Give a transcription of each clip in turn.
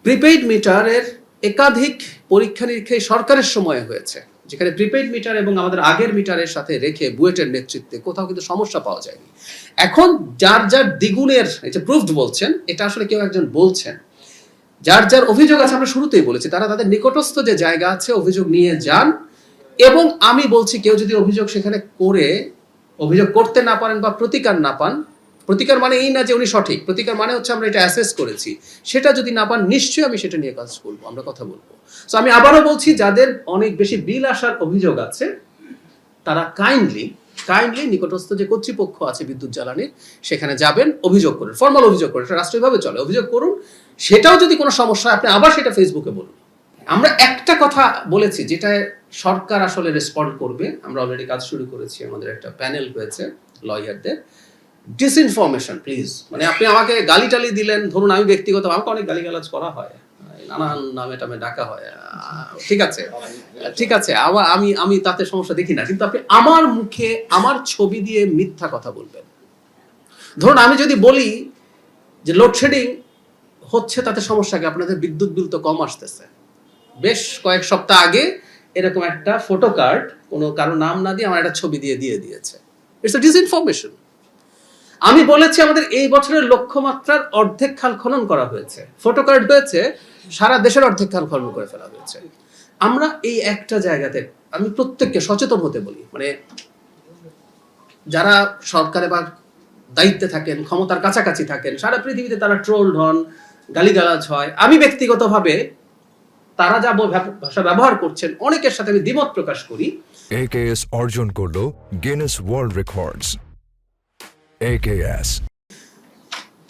Prepaid মিটারের একাধিক পরীক্ষা নিরীক্ষা সরকারের সময়ে হয়েছে, যেখানে প্রিপেইড মিটার এবং আমাদের আগের মিটারের সাথে রেখে বুয়েটের নেতৃত্বে কোথাও কিন্তু সমস্যা পাওয়া যায়নি। এখন যার যার দ্বিগুণের এটা প্রুভড বলছেন, এটা আসলে কেউ একজন বলছেন, যার যার অভিযোগ আছে আমরা শুরুতেই বলেছি তারা তাদের নিকটস্থ যে জায়গা আছে অভিযোগ নিয়ে যান। এবং আমি বলছি কেউ যদি অভিযোগ সেখানে করে অভিযোগ করতে না পারেন বা প্রতিকার না পান, প্রতিকার মানে এই না যে উনি সঠিক, প্রতিকার মানে হচ্ছে আমরা এটা অ্যাসেস করেছি, সেটা যদি না পান নিশ্চয়ই আমি সেটা নিয়ে কাজ করবো, আমরা কথা বলবো। সো আমি আবারও বলছি যাদের অনেক বেশি বিল আসার অভিযোগ আছে তারা কাইন্ডলি নিকটস্থ যে কর্তৃপক্ষ আছে বিদ্যুৎ জ্বালানির সেখানে যাবেন, অভিযোগ করুন, ফর্মাল অভিযোগ করুন, এটা রাষ্ট্রীয়ভাবে চলে, অভিযোগ করুন। সেটাও যদি কোনো সমস্যা আপনি আবার সেটা ফেসবুকে বলুন। আমরা একটা কথা বলেছি যেটা সরকার আসলে রেসপন্ড করবে, আমরা অলরেডি কাজ শুরু করেছি, আমাদের একটা প্যানেল হয়েছে লয়ারদের। ডিসইনফরমেশন প্লিজ, মানে আপনি আমাকে গালি টালি দিলেন, ধরুন আমি ব্যক্তিগত আমাকে অনেক গালিগালাজ করা হয়, নানান নামে টামে ডাকা হয়, ঠিক আছে আমি তাতে সমস্যা দেখি না, কিন্তু আপনি আমার মুখে আমার ছবি দিয়ে মিথ্যা কথা বলবেন। ধরুন আমি যদি বলি যে লোডশেডিং হচ্ছে তাতে সমস্যা কি, আপনাদের বিদ্যুৎ বিল তো কম আসতেছে। বেশ কয়েক সপ্তাহ আগে এরকম একটা ফটো কার্ড কোনো কারো নাম না দিয়ে আমার একটা ছবি দিয়ে দিয়েছে। It's a disinformation. আমি বলেছি আমাদের এই বছরের লক্ষ্যমাত্রার অর্ধেক খাল খনন করা হয়েছে, ফটো কার্ড হয়েছে, সারা দেশের অর্ধেক খাল খনন করে ফেলা হয়েছে। আমরা এই একটা জায়গাতে আমি প্রত্যেককে সচেতন হতে বলি, মানে যারা সরকারে বা দায়িত্বে থাকেন, ক্ষমতার কাছাকাছি থাকেন, সারা পৃথিবীতে তারা ট্রোলড হন, গালিগালাজ হয়। আমি ব্যক্তিগতভাবে তারা যা ভাষা ব্যবহার করছেন অনেকের সাথে আমি দ্বিমত প্রকাশ করি। AKS অর্জন করলো গিনেস ওয়ার্ল্ড রেকর্ডস। AKS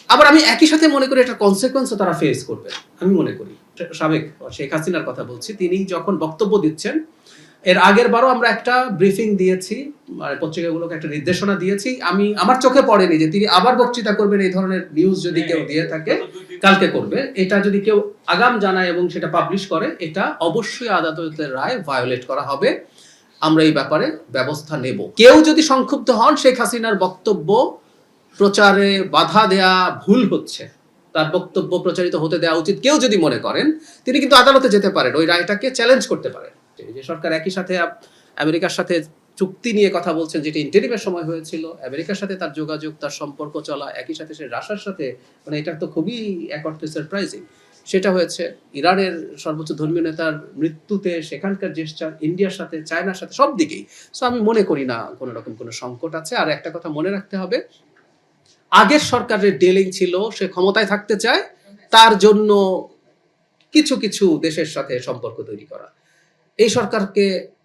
আবার আমি একই সাথে মনে করি এটা কনসিকোয়েন্সও তারা ফেস করবে। আমি মনে করি সাবেক শেখ হাসিনার কথা বলছি, তিনি যখন বক্তব্য দিচ্ছেন, এর আগের বারও আমরা একটা ব্রিফিং দিয়েছি, মানে পত্রিকাগুলোকে একটা নির্দেশনা দিয়েছি, আমি আমার চোখে পড়েনি যে তিনি আবার বক্তৃতা করবেন। এই ধরনের নিউজ যদি কেউ দিয়ে থাকে কালকে করবে, এটা যদি কেউ আগাম জানায় এবং সেটা পাবলিশ করে, এটা অবশ্যই আদালতের রায় ভায়োলেট করা হবে। আমরা এই ব্যাপারে ব্যবস্থা নেব। কেউ যদি সংক্ষুব্ধ হন শেখ হাসিনার বক্তব্য প্রচারে বাধা দেয়া ভুল হচ্ছে, তার বক্তব্য প্রচারিত হতে দেওয়া উচিত, কেউ যদি মনে করেন, তিনি কিন্তু আদালতে যেতে পারেন, ওই রায়টাকে চ্যালেঞ্জ করতে পারেন। যে সরকার একই সাথে আমেরিকার সাথে চুক্তি নিয়ে কথা বলছেন, যেটি ইন্টারিমের সময় হয়েছিল, আমেরিকার সাথে তার যোগাযোগ, তার সম্পর্ক চলা, একই সাথে সে রাশিয়ার সাথে, মানে এটা তো খুবই এক অর্থে সারপ্রাইজিং, সেটা হয়েছে। ইরানের সর্বোচ্চ ধর্মীয় নেতার মৃত্যুতে সেখানকার জেস্টার, ইন্ডিয়ার সাথে, চায়নার সাথে, সব দিকেই। সো আমি মনে করি না কোনো রকম কোনো সংকট আছে। আর একটা কথা মনে রাখতে হবে, আগের সরকারের ডিলিং ছিল সে ক্ষমতায় থাকতে চায়, তার জন্য কিছু কিছু দেশের সাথে সম্পর্ক তৈরি করা। এই সরকারকে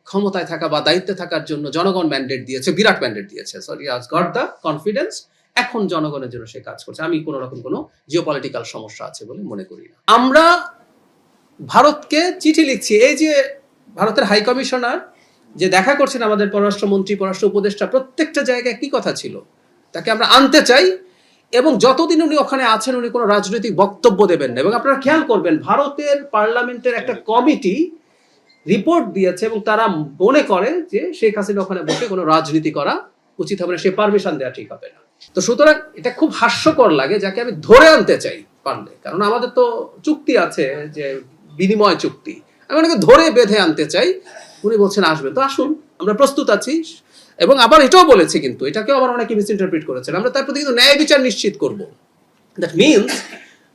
ক্ষমতায় থাকা বা দায়িত্বে থাকার জন্য জনগণ ম্যান্ডেট দিয়েছে, বিরাট ম্যান্ডেট দিয়েছে। সরি, আজ গট দ্য কনফিডেন্স। এখন জনগণের জন্য সে কাজ করছে। আমি কোনো রকম কোনো জিওপলিটিক্যাল সমস্যা আছে বলে মনে করি না। আমরা ভারতকে চিঠি লিখছি, এই যে ভারতের হাই কমিশনার যে দেখা করছেন আমাদের পররাষ্ট্রমন্ত্রী, পররাষ্ট্র উপদেষ্টা, প্রত্যেকটা জায়গায় কি কথা ছিল, তাকে আমরা আনতে চাই। এবং যতদিন উনি ওখানে আছেন উনি কোনো রাজনৈতিক বক্তব্য দেবেন না। এবং আপনারা খেয়াল করবেন, ভারতের পার্লামেন্টের একটা কমিটি রিপোর্ট দিয়েছে এবং তারা মনে করে যে শেখ হাসিনা ওখানে বসে কোনো রাজনীতি করা উচিত হবে না, সে পারমিশন দেওয়া ঠিক হবে না। তো সুতরাং এটা খুব হাস্যকর লাগে, যাকে আমি ধরে আনতে চাই পারলে, কারণ আমাদের তো চুক্তি আছে, যে বিনিময় চুক্তি, আমি ওনাকে ধরে বেঁধে আনতে চাই। উনি বলছেন আসবেন, তো আসুন, আমরা প্রস্তুত আছি। এবং আবার এটাও বলেছি, কিন্তু এটাকেও আবার অনেকে মিসইন্টারপ্রিট করেছেন, আমরা তার প্রতি কিন্তু ন্যায় বিচার নিশ্চিত করব। দ্যাট মিনস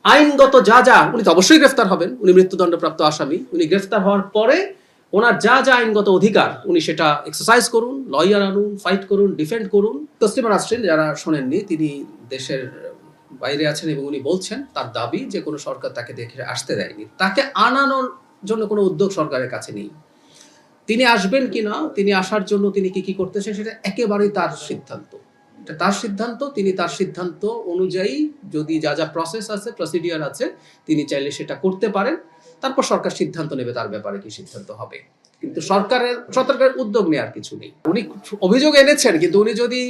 আইনগত যা উনি তো অবশ্যই গ্রেফতার হবেন, উনি মৃত্যুদণ্ডপ্রাপ্ত আসামি, উনি গ্রেফতার হওয়ার পরে ওনার যা আইনগত অধিকার উনি সেটা এক্সারসাইজ করুন, লয়ার আনুন, ফাইট করুন, ডিফেন্ড করুন। তসলিমা নাসরিন, যারা শোনেননি, তিনি দেশের বাইরে আছেন এবং উনি বলছেন তার দাবি যে কোনো সরকার তাকে দেখে আসতে দেয়নি, তাকে আনানোর জন্য কোনো উদ্যোগ সরকারের কাছে নেই। তিনি আসবেন কিনা, তিনি আসার জন্য তিনি কি করতেছেন, সেটা একেবারেই তার সিদ্ধান্ত। এটা তার সিদ্ধান্ত, তিনি তার সিদ্ধান্ত অনুযায়ী যদি যা প্রসেস আছে, প্রসিডিওর আছে, তিনি চাইলে সেটা করতে পারেন। তারপর সরকার সিদ্ধান্ত নেবে তার ব্যাপারে কি সিদ্ধান্ত হবে। কিন্তু সরকারের উদ্যোগ নেওয়ার কিছু নেই। উনি অভিযোগ এনেছেন, কিন্তু উনি যদি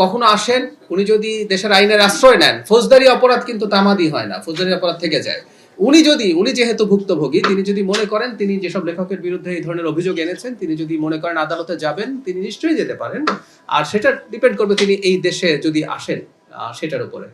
কখনো আসেন, উনি যদি দেশের আইনের আশ্রয় নেন, ফৌজদারি অপরাধ কিন্তু তামাদি হয় না, ফৌজদারি অপরাধ থেকে যায়। উনি যেহেতু ভুক্তভোগী, তিনি যদি মনে করেন, তিনি যেসব লেখকের বিরুদ্ধে এই ধরনের অভিযোগ এনেছেন, তিনি যদি মনে করেন আদালতে যাবেন, তিনি নিশ্চয়ই যেতে পারেন। আর সেটা ডিপেন্ড করবে তিনি এই দেশে যদি আসেন সেটার উপরে।